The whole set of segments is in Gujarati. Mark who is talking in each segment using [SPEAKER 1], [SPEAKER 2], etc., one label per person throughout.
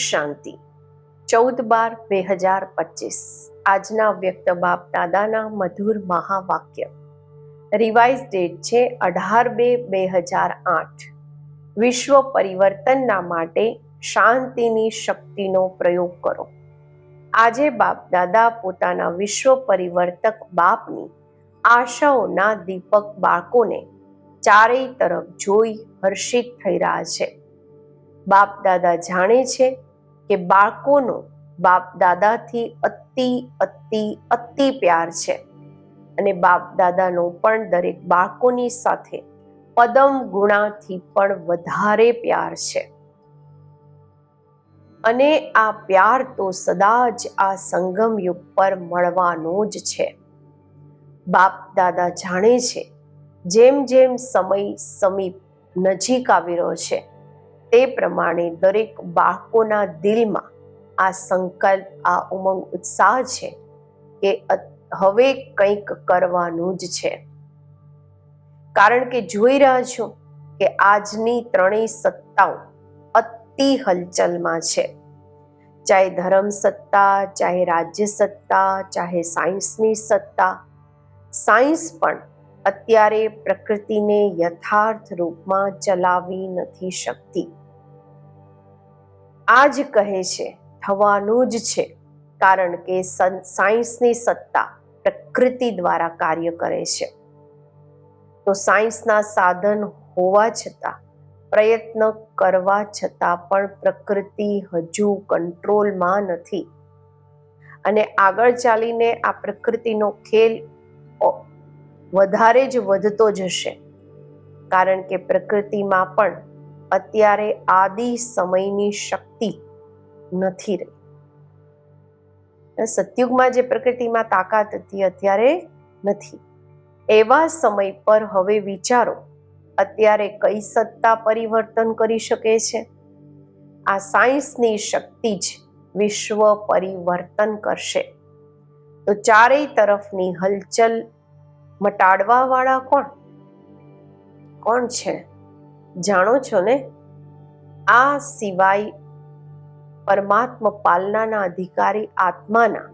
[SPEAKER 1] શાંતિ 14/12/2025 આજના વ્યક્ત બાપ દાદાના મધુર મહાવાક્ય. રિવાઇઝ ડેટ છે 18/2/2008. વિશ્વ પરિવર્તનના માટે શાંતિની શક્તિનો પ્રયોગ કરો. આજે બાપ દાદા પોતાના વિશ્વ પરિવર્તક બાપની આશાઓના દીપક બાળકોને ચારેય તરફ જોઈ હર્ષિત થઈ રહ્યા છે. બાપ દાદા જાણે છે કે બાળકોનો બાપ દાદાથી અતિ અતિ અતિ પ્યાર છે અને બાપ દાદાનો પણ દરેક બાળકોની સાથે પદમ ગુણાથી પણ વધારે પ્યાર છે. અને આ પ્યાર તો સદા જ આ સંગમ યુગ પર મળવાનો જ છે. બાપ દાદા જાણે છે જેમ જેમ સમય સમીપ નજીક આવી રહ્યો છે તે પ્રમાણે દરેક બાળકોના દિલમાં આ સંકલ્પ, આ ઉમંગ, ઉત્સાહ છે કે હવે કંઈક કરવાનું જ છે. કારણ કે જોઈ રહ્યા છો કે આજની ત્રણેય સત્તાઓ અતિ હલચલમાં છે. ચાહે ધર્મ સત્તા, ચાહે રાજ્ય સત્તા, ચાહે સાયન્સની સત્તા. સાયન્સ પણ અત્યારે પ્રકૃતિને યથાર્થ રૂપમાં ચલાવી નથી શકતી. આ જ કહે છે થવાનું જ છે, કારણ કે સાયન્સની સત્તા પ્રકૃતિ દ્વારા કાર્ય કરે છે. તો સાયન્સના સાધન હોવા છતાં, પ્રયત્ન કરવા છતાં પણ પ્રકૃતિ હજુ કંટ્રોલમાં નથી. અને આગળ ચાલીને આ પ્રકૃતિનો ખેલ વધારે જ વધતો જશે, કારણ કે પ્રકૃતિમાં પણ અત્યારે આદિ સમયની શક્તિ નથી રહી. સતયુગમાં જે પ્રકૃતિમાં તાકાત હતી અત્યારે નથી. એવા સમય પર હવે વિચારો અત્યારે કઈ સત્તા પરિવર્તન કરી શકે છે? આ સાયન્સની શક્તિ જ વિશ્વ પરિવર્તન કરશે. તો ચારેય તરફની હલચલ મટાડવા વાળા કોણ છે? જાણો છો ને? આ સિવાય પરમાત્મા પાલનાના અધિકારી આત્માના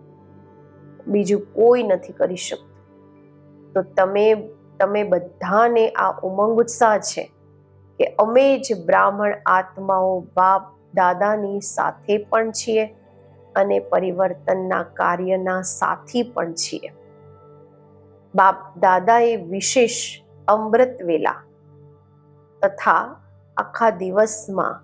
[SPEAKER 1] બીજું કોઈ નથી કરી શકતું. તો તમે બધાને આ ઉમંગ ઉત્સાહ છે કે અમે જ બ્રાહ્મણ આત્માઓ બાપ દાદાની સાથે પણ છીએ અને પરિવર્તનના કાર્યના સાથી પણ છીએ. બાપ દાદાએ વિશેષ અમૃત વેલા તથા આખા દિવસમાં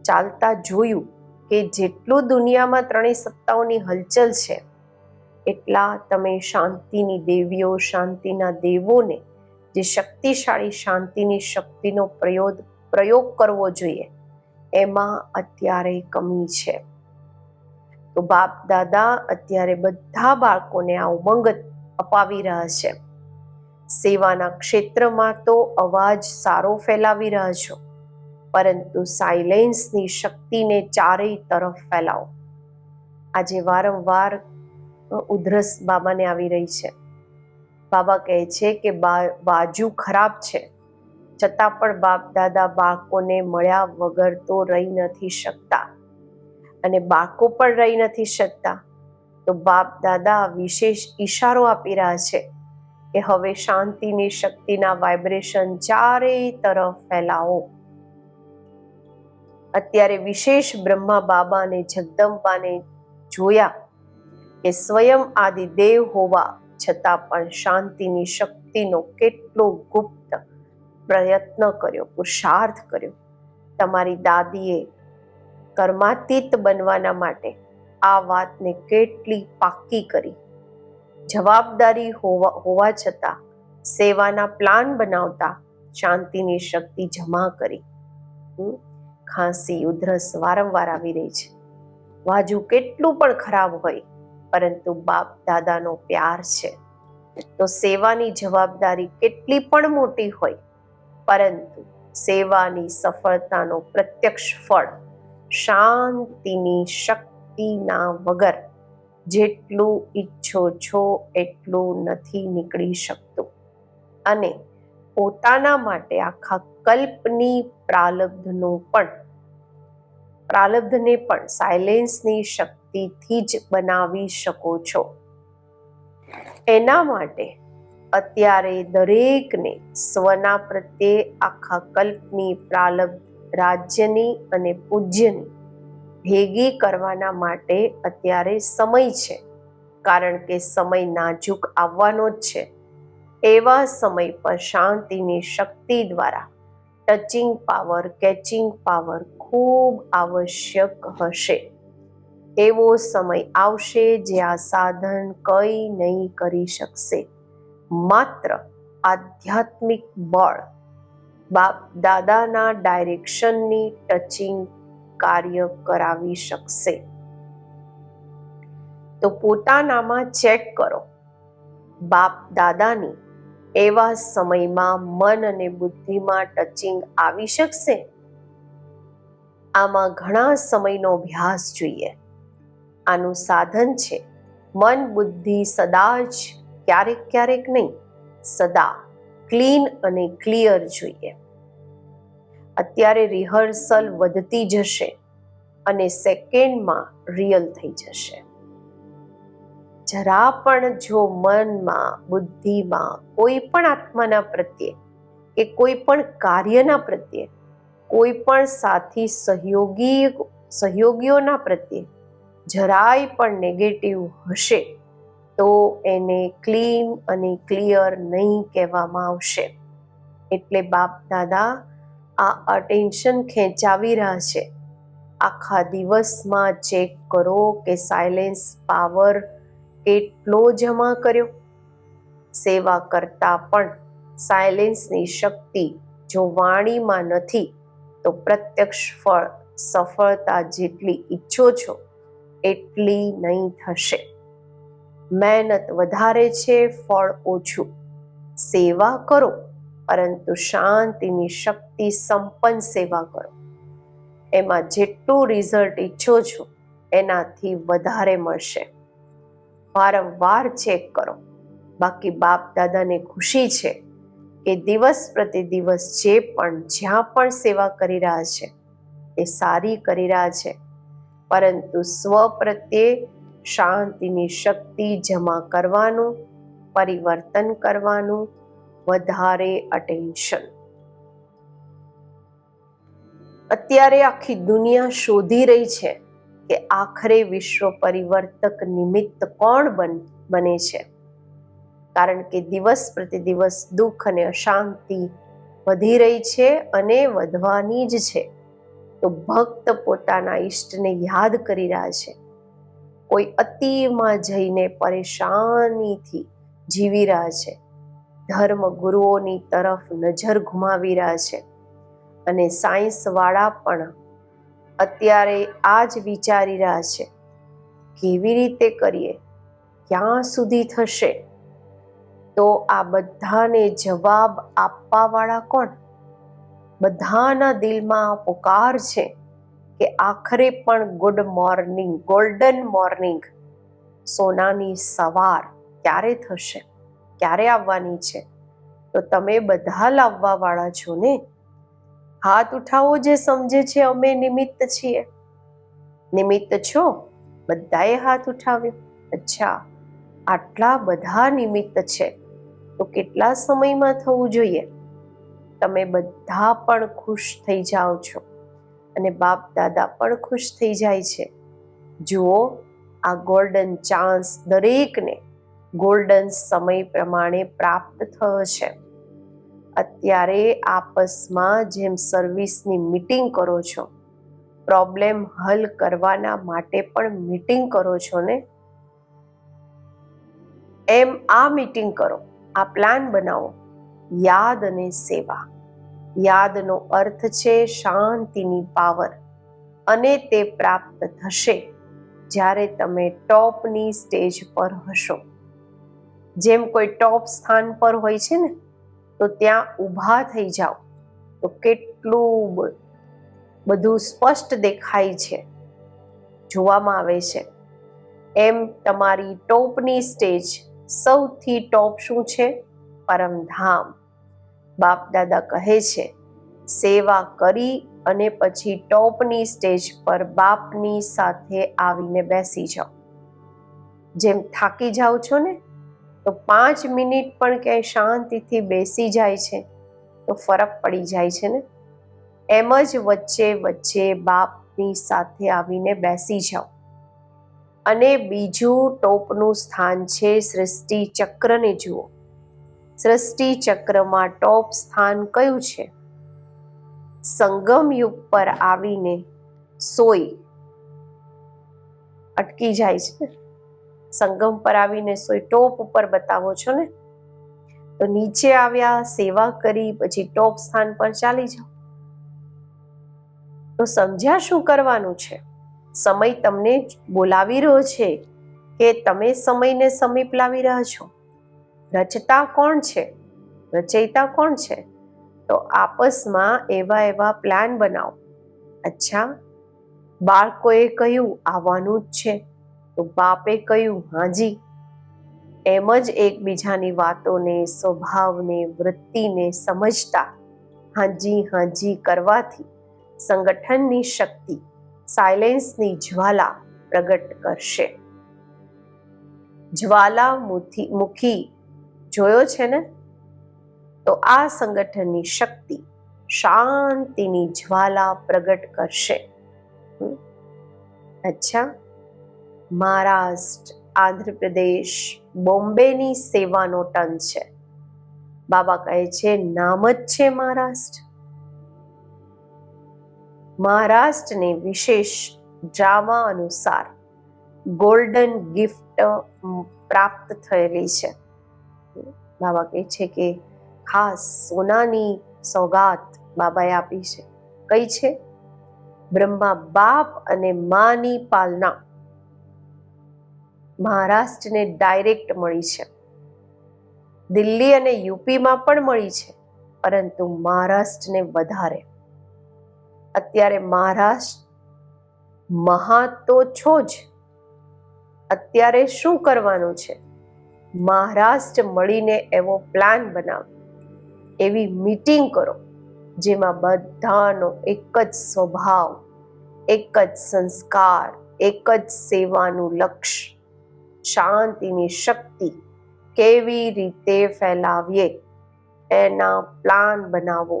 [SPEAKER 1] ચાલતા જોયું કે જેટલું દુનિયામાં ત્રણેય સત્તાઓની હલચલ છે એટલા તમે શાંતિની દેવીઓ, શાંતિના દેવોને જે શક્તિશાળી શાંતિની શક્તિનો પ્રયોગ કરવો જોઈએ એમાં અત્યારે કમી છે. તો બાપ દાદા અત્યારે બધા બાળકોને આ ઉમંગ અપાવી રહ્યા છે. સેવાના ક્ષેત્રમાં તો અવાજ સારો ફેલાવી રહ્યા છો, પરંતુ સાયલેન્સની શક્તિને ચારેય તરફ ફેલાવો. આજે વારંવાર ઉધરસ બાબાને આવી રહી છે. બાબા કહે છે કે બાજુ ખરાબ છે, છતાં પણ બાપ દાદા બાળકોને મળ્યા વગર તો રહી નથી શકતા અને બાળકો પણ રહી નથી શકતા. તો બાપ દાદા વિશેષ ઈશારો આપી રહ્યા છે કે હવે શાંતિની શક્તિના વાઇબ્રેશન ચારેય તરફ ફેલાવો. અત્યારે વિશેષ બ્રહ્મા બાબા અને જગદંબાને જોયા કે સ્વયં આદિ દેવ હોવા છતાં પણ શાંતિની શક્તિનો કેટલો ગુપ્ત પ્રયત્ન કર્યો, પુરુષાર્થ કર્યો. તમારી દાદીએ કર્માતીત બનવાના માટે આ વાતને કેટલી પાક્કી કરી. જવાબદારી હોવા છતાં સેવાના પ્લાન બનાવતા શાંતિની શક્તિ જમા કરી. ખાંસી, ઉધરસ વારંવાર આવી રહી છે. વાજુ કેટલું પણ ખરાબ હોય, પરંતુ બાપ દાદાનો પ્યાર છે. તો સેવાની જવાબદારી કેટલી પણ મોટી હોય, પરંતુ સેવાની સફળતાનો પ્રત્યક્ષ ફળ શાંતિની શક્તિના વગર જેટલું ઈચ્છો છો એટલું નથી નીકળી શકતું. અને પોતાના માટે આખા કલ્પની પ્રાલબ્ધને પણ સાયલેન્સની શક્તિથી જ બનાવી શકો છો. એના માટે અત્યારે દરેકને સ્વના પ્રત્યે આખા કલ્પની પ્રાલબ્ધ રાજ્યની અને પૂજ્યની ભેગી કરવાના માટે અત્યારે સમય છે. કારણ કે સમય નાજુક આવવાનો જ છે. એવા સમય પર શાંતિની શક્તિ દ્વારા ટચિંગ પાવર, કેચિંગ પાવર ખૂબ આવશ્યક હશે. એવો સમય આવશે જે આ સાધન કંઈ નહીં કરી શકશે. માત્ર આધ્યાત્મિક બળ, બાપ દાદાના ડાયરેક્શનની ટચિંગ કાર્ય કરાવી શકશે. તો પોતાનામાં ચેક કરો, બાપ દાદાની એવા સમયમાં મન અને બુદ્ધિમાં ટચિંગ આવી શકશે? આમાં ઘણા સમયનો અભ્યાસ જોઈએ. આનું સાધન છે મન બુદ્ધિ સદા જ, ક્યારેક ક્યારેક નહીં, સદા ક્લીન અને ક્લિયર જોઈએ. અત્યારે રિહર્સલ વધતી જશે અને સેકન્ડમાં રિયલ થઈ જશે. જરા પણ જો મનમાં બુદ્ધિમાં કોઈ પણ આત્માના પ્રત્યે કે કોઈ પણ કાર્યના પ્રત્યે, કોઈ પણ સાથી સહયોગીઓના પ્રત્યે જરાય પણ નેગેટિવ હશે તો એને ક્લીન અને ક્લિયર નહીં કહેવામાં આવશે. એટલે બાપ દાદા આ અટેન્શન ખેંચાવી રહ્યા છે. આખા દિવસમાં ચેક કરો કે સાયલેન્સ પાવર કેટલો જમા કર્યો. સેવા કરતા પણ સાયલેન્સની શક્તિ જો વાણીમાં નથી તો પ્રત્યક્ષ ફળ, સફળતા જેટલી ઈચ્છો છો એટલી નહીં થશે. મહેનત વધારે છે, ફળ ઓછું. સેવા કરો પરંતુ શાંતિની શક્તિ સંપન્ન સેવા કરો. એમાં જેટલું રિઝલ્ટ ઈચ્છો છો એનાથી વધારે મળશે. વારંવાર ચેક કરો. બાકી બાપ દાદાને ખુશી છે કે દિવસ પ્રતિ દિવસ જે પણ જ્યાં પણ સેવા કરી રહ્યા છે એ સારી કરી રહ્યા છે, પરંતુ સ્વ પ્રત્યે શાંતિની શક્તિ જમા કરવાનું, પરિવર્તન કરવાનું, વધારે અટેન્શન. અત્યારે આખી દુનિયા શોધી રહી છે કે આખરે વિશ્વ પરિવર્તક નિમિત્ત કોણ બને છે. કારણ કે દિવસ પ્રતિ દિવસ દુઃખ અને અશાંતિ વધી રહી છે અને વધવાની જ છે. તો ભક્ત પોતાના ઈષ્ટને યાદ કરી રહ્યા છે. કોઈ અતિમાં જઈને પરેશાનીથી જીવી રહ્યા છે. ધર્મ ગુરુઓની તરફ નજર ઘુમાવી રહ્યા છે. અને સાયન્સવાળા પણ અત્યારે આ જ વિચારી રહ્યા છે, કેવી રીતે કરીએ, ક્યાં સુધી થશે. તો આ બધાને જવાબ આપવાવાળા કોણ? બધાના દિલમાં પુકાર છે કે આખરે પણ ગુડ મોર્નિંગ, ગોલ્ડન મોર્નિંગ, સોનાની સવાર ક્યારે થશે, ક્યારે આવવાની છે? તો તમે બધા લાવવાવાળા છો ને. હાથ ઉઠાવો જે સમજે છે અમે નિમિત્ત છીએ. નિમિત્ત છો? બધાએ હાથ ઉઠાવ્યો. અચ્છા, આટલા બધા નિમિત્ત છે તો કેટલા સમયમાં થવું જોઈએ? તમે બધા પણ ખુશ થઈ જાઓ છો અને બાપ દાદા પણ ખુશ થઈ જાય છે. જુઓ, આ ગોલ્ડન ચાન્સ દરેકને ગોલ્ડન સમય પ્રમાણે પ્રાપ્ત થયો છે. અત્યારે આપસમાં જેમ સર્વિસની મીટિંગ કરો છો, પ્રોબ્લેમ હલ કરવાના માટે પણ મીટિંગ કરો છો ને, એમ આ મીટિંગ કરો, આ પ્લાન બનાવો. યાદ અને સેવા. યાદનો અર્થ છે શાંતિની પાવર, અને તે પ્રાપ્ત થશે જ્યારે તમે ટોપની સ્ટેજ પર હશો. જેમ કોઈ ટોપ સ્થાન પર હોય છે ને, તો ત્યાં ઊભા થઈ જાઓ તો કેટલું બધું સ્પષ્ટ દેખાય છે, જોવામાં આવે છે. એમ તમારી ટોપની સ્ટેજ, સૌથી ટોપ શું છે? પરમધામ. બાપ દાદા કહે છે સેવા કરી અને પછી ટોપની સ્ટેજ પર બાપની સાથે આવીને બેસી જાઓ. જેમ થાકી જાઓ છો ને તો 5 મિનિટ પણ ક્યાંય શાંતિથી બેસી જાય છે તો ફરક પડી જાય છે ને. એમ જ વચ્ચે વચ્ચે બાપની સાથે આવીને બેસી જાઓ. અને બીજું ટોપનું સ્થાન છે સૃષ્ટિ ચક્રને જુઓ. સૃષ્ટિ ચક્રમાં ટોપ સ્થાન કયું છે? સંગમ યુગ પર આવીને સોઈ અટકી જાય છે. સંગમ પર આવીને સોઈ ટોપ ઉપર બતાવો છો ને. તો નીચે આવ્યા, સેવા કરી, પછી ટોપ સ્થાન પર ચાલી જાઓ. તો સમજ્યા શું કરવાનું છે? સમય તમને બોલાવી રહ્યો છે કે તમે સમયને સમીપ લાવી રહ્યા છો? રચતા કોણ છે? રચયિતા કોણ છે? તો આપસમાં એવા પ્લાન બનાવો. અચ્છા, બાળકોએ કહ્યું આવવાનું જ છે તો બાપે કહ્યું હાજી. એમ જ એકબીજાની વાતોને, સ્વભાવને, વૃત્તિને સમજતા હાજી હાજી કરવાથી સંગઠનની શક્તિ સાયલેન્સની જ્વાલા પ્રગટ કરશે. જ્વાલામુખી જોયો છે ને? તો આ સંગઠનની શક્તિ શાંતિની જ્વાલા પ્રગટ કરશે. અચ્છા, મહારાષ્ટ્ર, આંધ્રપ્રદેશ, બોમ્બેની સેવાનો ટન છે. બાબા કહે છે નામ જ છે મહારાષ્ટ્ર. મહારાષ્ટ્રને વિશેષ ડ્રામા અનુસાર ગોલ્ડન ગિફ્ટ પ્રાપ્ત થયેલી છે. બાબા કહે છે કે ખાસ સોનાની સોગાત બાબાએ આપી છે. કઈ છે? બ્રહ્મા બાપ અને માની પાલના મહારાષ્ટ્રને ડાયરેક્ટ મળી છે. દિલ્હી અને યુપીમાં પણ મળી છે, પરંતુ મહારાષ્ટ્રને વધારે. અત્યારે મહારાષ્ટ્ર મહા તો છો જ. અત્યારે શું કરવાનું છે? મહારાષ્ટ્ર મળીને એવો પ્લાન બનાવો, એવી મીટિંગ કરો જેમાં બધાનો એક જ સ્વભાવ, એક જ સંસ્કાર, એક જ સેવાનું લક્ષ્ય, શાંતિની શક્તિ કેવી રીતે ફેલાવીએ એના પ્લાન બનાવો.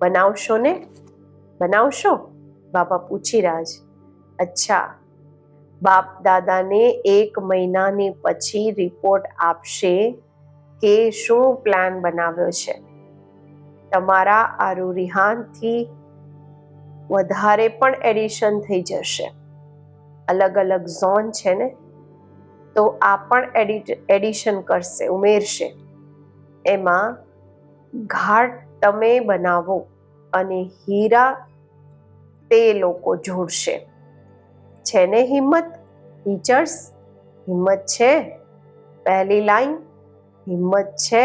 [SPEAKER 1] બનાવશો ને? બનાવશો? બાપા પૂછી રહ્યા છે. અચ્છા, બાપ દાદાને 1 મહિનાની પછી રિપોર્ટ આપશે કે શું પ્લાન બનાવ્યો છે. તમારા આ રૂરિહાનથી વધારે પણ એડિશન થઈ જશે. અલગ અલગ ઝોન છે ને, તો આ પણ એડિશન કરશે, ઉમેરશે. એમાં ઘાટ તમે બનાવો અને હીરા તે લોકો જોડશે. છે ને હિંમત? ટીચર્સ, હિંમત છે? પહેલી લાઈન, હિંમત છે?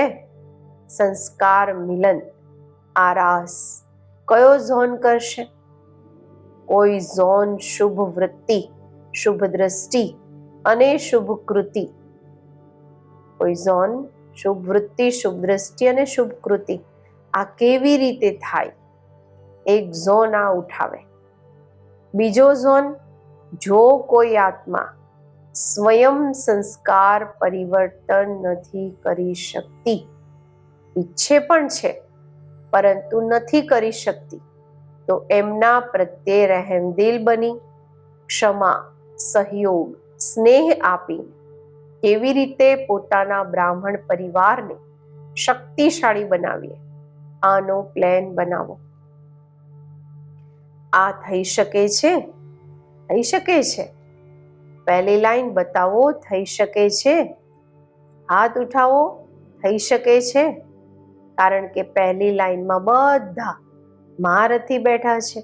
[SPEAKER 1] સંસ્કાર મિલન, આરાસ કયો ઝોન કરશે? કોઈ ઝોન શુભ વૃત્તિ, શુભ દ્રષ્ટિ અને શુભ કૃતિ. કોઈ ઝોન શુભ વૃત્તિ, શુભ દ્રષ્ટિ અને શુભ કૃતિ. આ કેવી રીતે થાય? એક ઝોન આ ઉઠાવે. બીજો ઝોન, જો કોઈ આત્મા સ્વયં સંસ્કાર પરિવર્તન નથી કરી શકતી, ઈચ્છે પણ છે પરંતુ નથી કરી શકતી, તો એમના પ્રત્યે રહેમદિલ બની ક્ષમા, સહયોગ, સ્નેહ આપી કેવી રીતે પોતાના બ્રાહ્મણ પરિવારને શક્તિશાળી બનાવીએ, આનો પ્લાન બનાવો. આ થઈ શકે છે? થઈ શકે છે? પહેલી લાઈન બતાવો. થઈ શકે છે? હાથ ઉઠાવો. થઈ શકે છે? કારણ કે પહેલી લાઈનમાં બધા મહારથી બેઠા છે.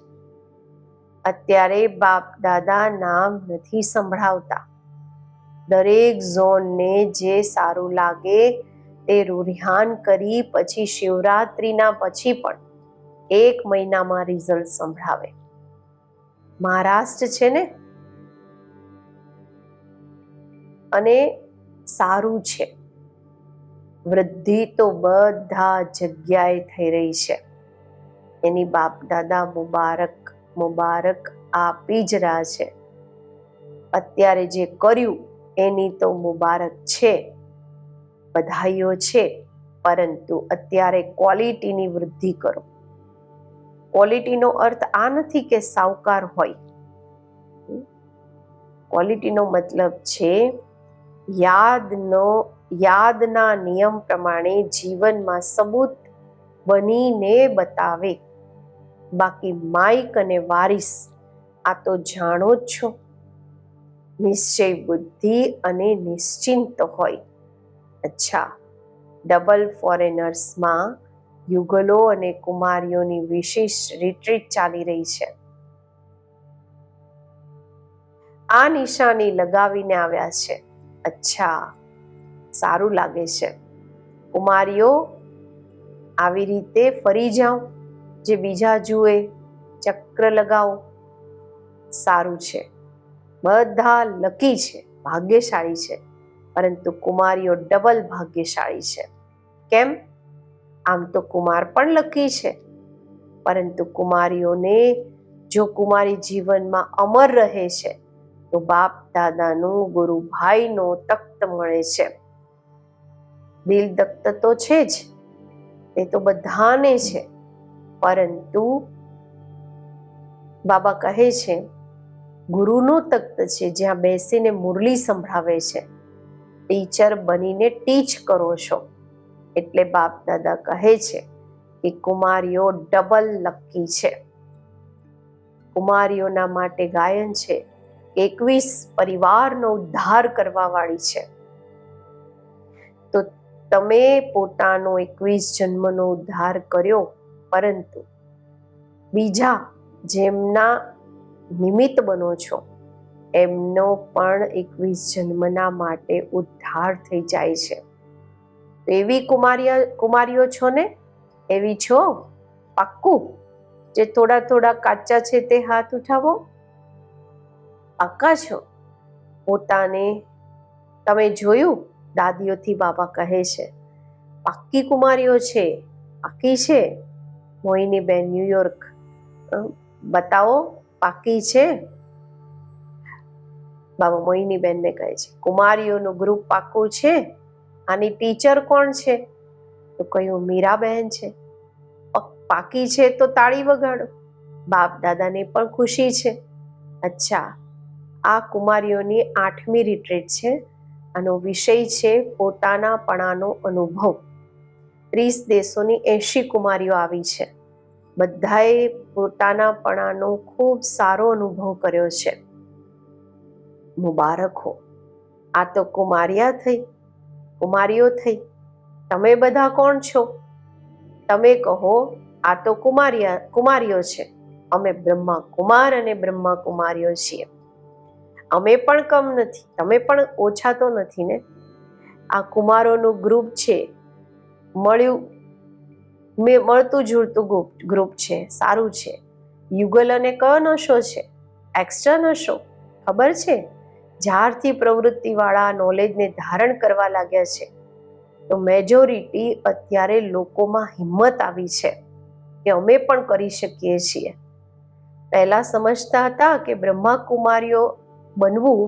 [SPEAKER 1] અત્યારે બાપ દાદા નામ નથી સંભળાવતા. દરેક ઝોનને જે સારું લાગે તે રૂરિહાન કરી પછી શિવરાત્રિના પછી પણ 1 મહિનામાં રિઝલ્ટ સંભળાવે. મહારાષ્ટ્ર છે ને, અને સારું છે. વૃદ્ધિ તો બધા જગ્યાએ થઈ રહી છે. એની બાપ દાદા મુબારક મુબારક આપી જ રહ્યા છે. અત્યારે જે કર્યું એની તો મુબારક છે, બધાઈઓ છે, પરંતુ અત્યારે ક્વોલિટીની વૃદ્ધિ કરો. ક્વોલિટીનો અર્થ આ નથી કે સાવકાર હોય. ક્વોલિટીનો મતલબ છે યાદના નિયમ પ્રમાણે જીવનમાં સબૂત બનીને બતાવે. બાકી માઇક અને વારિસ આ તો જાણો જ છો, નિશ્ચય બુદ્ધિ અને નિશ્ચિંત હોય. અચ્છા, ડબલ ફોરેનર્સમાં યુગલો અને કુમારીઓની વિશેષ રિટ્રીટ ચાલી રહી છે. આ નિશાની લગાવીને આવ્યા છે. અચ્છા, સારું લાગે છે. કુમારીઓ આવી રીતે ફરી જાઓ, જે બીજા જુએ, ચક્ર લગાવો. સારું છે, બધા લકી છે, ભાગ્યશાળી છે, પરંતુ કુમારીઓ ડબલ ભાગ્યશાળી છે. કેમ? આમ તો કુમાર પણ લકી છે, પરંતુ કુમારીઓને જો કુમારી જીવનમાં અમર રહે છે તો બાપ દાદાનું ગુરુભાઈનો તખ્ત મળે છે. દિલ તખ્ત તો છે જ, એ તો બધાને છે, પરંતુ બાબા કહે છે ગુરુનું તખ્ત છે, જ્યાં બેસીને મુરલી સંભળાવે છે. ટીચર બનીને ટીચ કરો છો. એટલે બાપ દાદા કહે છે કે કુમારીઓ ડબલ લકી છે. કુમારીઓના માટે ગાયન છે 21 પરિવારનો ઉદ્ધાર કરવા વાળી છે. તો તમે પોતાનો 21 જન્મનો ઉદ્ધાર કર્યો, પરંતુ બીજા જેમના નિમિત્ત બનો છો એમનો પણ 21 જન્મના માટે ઉદ્ધાર થઈ જાય છે. તો એવી કુમારીઓ છો ને? એવી છો? પાક્કું? જે થોડા થોડા કાચા છે તે હાથ ઉઠાવો. પાક્કા છો? પોતાને તમે જોયું? દાદીઓથી બાબા કહે છે પાક્કી કુમારીઓ છે, પાક્કી છે. મોહિનીબેન ન્યુયોર્ક, બતાવો પાક્કી છે. બાબા મોહિનીબેનને કહે છે કુમારીઓનું ગ્રુપ પાક્કું છે. આની ટીચર કોણ છે? તો કહ્યું મીરાબહેન છે. પાકી છે તો તાળી વગાડો. બાપ દાદાને પણ ખુશી છે. અચ્છા, આ કુમારીઓની 8મી રિટ્રીટ છે. આનો વિષય છે પોતાનાપણાનો અનુભવ. 30 દેશોની 80 કુમારીઓ આવી છે. બધાએ પોતાનાપણાનો ખૂબ સારો અનુભવ કર્યો છે. મુબારક હો. આ તો કુમારીઓ થઈ. તમે બધા કોણ છો? તમે કહો આ તો કુમારીઓ છે. અમે બ્રહ્મા કુમાર અને બ્રહ્મા કુમારીઓ છીએ. અમે પણ કમ નથી, તમે પણ ઓછા તો નથી ને. આ કુમારોનું ગ્રુપ છે, મળતું જુળતું ગ્રુપ છે, સારું છે. યુગલ અને કયો નશો છે? એક્સ્ટ્રા નશો. ખબર છે? જ્યારથી પ્રવૃત્તિવાળા નોલેજને ધારણ કરવા લાગ્યા છે તો મેજોરિટી અત્યારે લોકોમાં હિંમત આવી છે કે અમે પણ કરી શકીએ છીએ. પહેલા સમજતા હતા કે બ્રહ્મા કુમારીઓ બનવું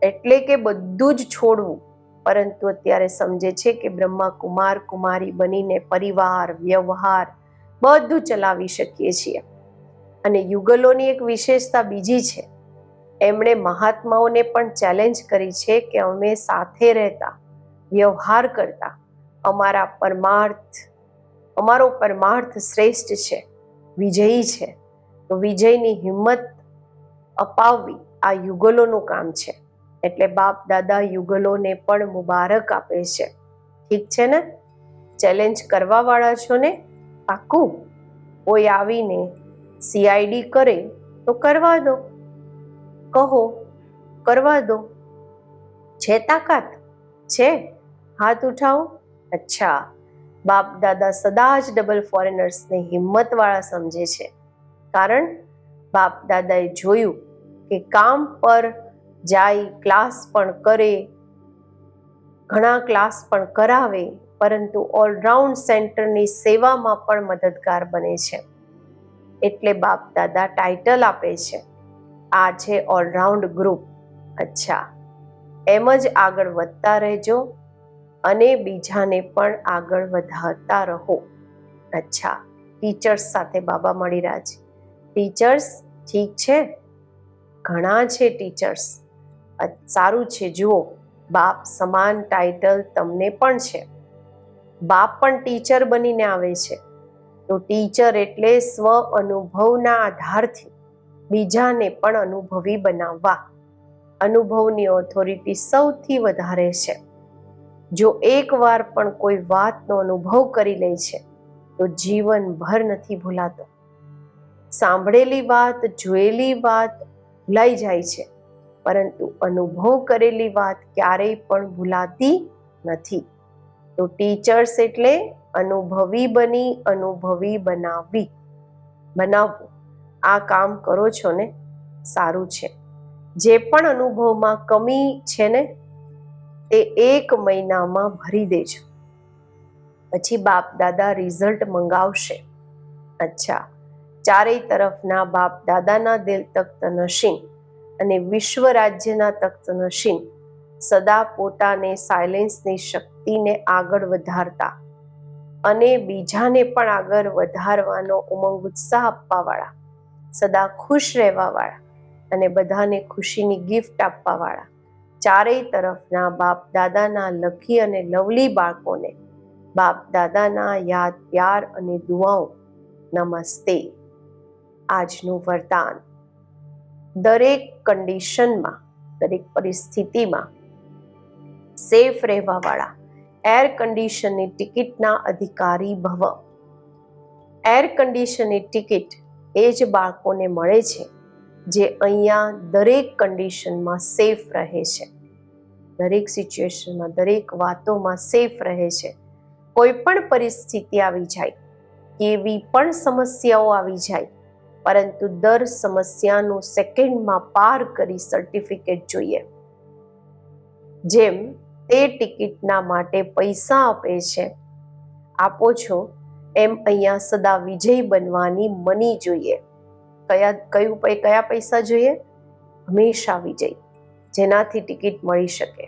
[SPEAKER 1] એટલે કે બધું જ છોડવું, પરંતુ અત્યારે સમજે છે કે બ્રહ્મા કુમાર કુમારી બનીને પરિવાર, વ્યવહાર બધું ચલાવી શકીએ છીએ. અને યુગલોની એક વિશેષતા બીજી છે, એમણે મહાત્માઓને પણ ચેલેન્જ કરી છે કે અમે સાથે રહેતા, વ્યવહાર કરતા, અમારો પરમાર્થ શ્રેષ્ઠ છે, વિજયી છે. તો વિજયની હિંમત અપાવવી આ યુગલોનું કામ છે. એટલે બાપ દાદા યુગલોને પણ મુબારક આપે છે. ઠીક છે ને? ચેલેન્જ કરવા વાળા છો ને? પાક્કું? કોઈ આવીને CID કરે તો કરવા દો. કહો, કરવા દો. છે તાકાત? છે? હાથ ઉઠાવો. અચ્છા, બાપ દાદા સદા જ ડબલ ફોરેનર્સને હિંમતવાળા સમજે છે. કારણ બાપ દાદાએ જોયું કે કામ પર જાય, ક્લાસ પણ કરે, ઘણા ક્લાસ પણ કરાવે, પરંતુ ઓલરાઉન્ડ સેન્ટરની સેવામાં પણ મદદગાર બને છે. એટલે બાપ દાદા ટાઇટલ આપે છે, આ છે ઓલરાઉન્ડ ગ્રુપ. અચ્છા, એમ જ આગળ વધતા રહેજો અને બીજાને પણ આગળ વધારતા રહો. અચ્છા, ટીચર્સ સાથે બાબા મળી રહ્યા છે. ટીચર્સ ઠીક છે, ઘણા છે ટીચર્સ. સારું છે, જુઓ બાપ સમાન ટાઇટલ તમને પણ છે. બાપ પણ ટીચર બનીને આવે છે. તો ટીચર એટલે સ્વ અનુભવના આધારથી બીજાને પણ અનુભવી બનાવવા. અનુભવની ઓથોરિટી સૌથી વધારે છે. જો એકવાર પણ કોઈ વાતનો અનુભવ કરી લે છે તો જીવનભર નથી ભૂલાતો. સાંભળેલી વાત, જોયેલી વાત ભૂલાઈ જાય છે, પરંતુ અનુભવ કરેલી વાત ક્યારેય પણ ભૂલાતી નથી. તો ટીચર્સ એટલે અનુભવી બની અનુભવી બનાવવું. આ કામ કરો છો ને, સારું છે. જે પણ અનુભવમાં કમી છે ને, તે 1 મહિનામાં ભરી દેજો. પછી બાપ દાદા રિઝલ્ટ મંગાવશે. અચ્છા, ચારેય તરફના બાપ દાદાના દિલ તખ્ત નશીન અને વિશ્વ રાજ્યના તખ્ત નશીન સદા પોતાને સાયલેન્સની શક્તિને આગળ વધારતા અને બીજાને પણ આગળ વધારવાનો ઉમંગ ઉત્સાહ આપવાવાળા, સદા ખુશ રહેવાવાળા અને બધાને ખુશીની ગિફ્ટ આપવાવાળા ચારેય તરફના બાપ દાદાના લકી અને લવલી બાળકોને બાપ દાદાના યાદ, પ્યાર અને દુઆઓ. નમસ્તે. આજનું વરદાન: દરેક કન્ડિશનમાં, દરેક પરિસ્થિતિમાં સેફ રહેવાવાળા એર કન્ડિશનની ટિકિટના અધિકારી ભવ. એર કન્ડિશનની ટિકિટ એ જ બાળકોને મળે છે જે અહીંયા દરેક કન્ડિશનમાં સેફ રહે છે, દરેક સિચ્યુએશનમાં, દરેક વાતોમાં સેફ રહે છે. કોઈ પણ પરિસ્થિતિ આવી જાય, કેવી પણ સમસ્યાઓ આવી જાય, પરંતુ દર સમસ્યાનું સેકન્ડમાં પાર કરી સર્ટિફિકેટ જોઈએ. જેમ તે ટિકિટના માટે પૈસા આપો છો, એમ અહીંયા સદા વિજય બનવાની મની જોઈએ. કયા પૈસા જોઈએ? હંમેશા વિજય, જેનાથી ટિકિટ મળી શકે.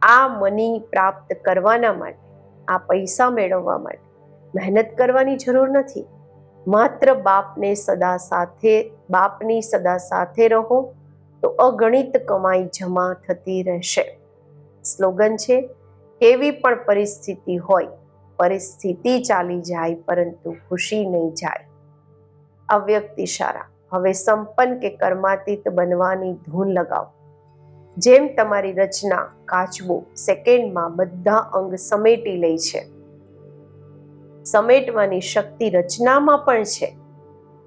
[SPEAKER 1] આ મની પ્રાપ્ત કરવાના માટે, આ પૈસા મેળવવા માટે મહેનત કરવાની જરૂર નથી. માત્ર બાપની સદા સાથે રહો તો અગણિત કમાઈ જમા થતી રહેશે. સ્લોગન છે, કેવી પણ પરિસ્થિતિ હોય, પરિસ્થિતિ ચાલી જાય પરંતુ ખુશી નહીં જાય. અવ્યક્ત ઇશારા. હવે સંપન્ન કે કર્માતીત બનવાની ધૂન લગાવો. જેમ તમારી રચના કાચબો સેકન્ડમાં બધા અંગ સમેટી લે છે, સમેટવાની શક્તિ રચનામાં પણ છે.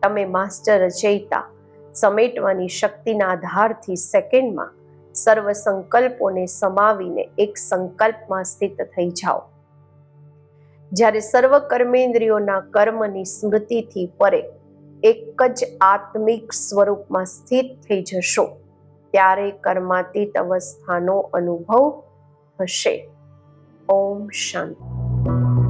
[SPEAKER 1] તમે માસ્ટર રચયિતા સમેટવાની શક્તિના આધારથી સેકન્ડમાં સર્વ સંકલ્પોને સમાવીને એક સંકલ્પમાં સ્થિત થઈ જાઓ. જ્યારે સર્વ કર્મેન્દ્રિયોના કર્મની સ્મૃતિથી પરે એક જ આત્મિક સ્વરૂપમાં સ્થિત થઈ જશો, ત્યારે કર્માતીત અવસ્થાનો અનુભવ થશે. ઓમ શાંતિ.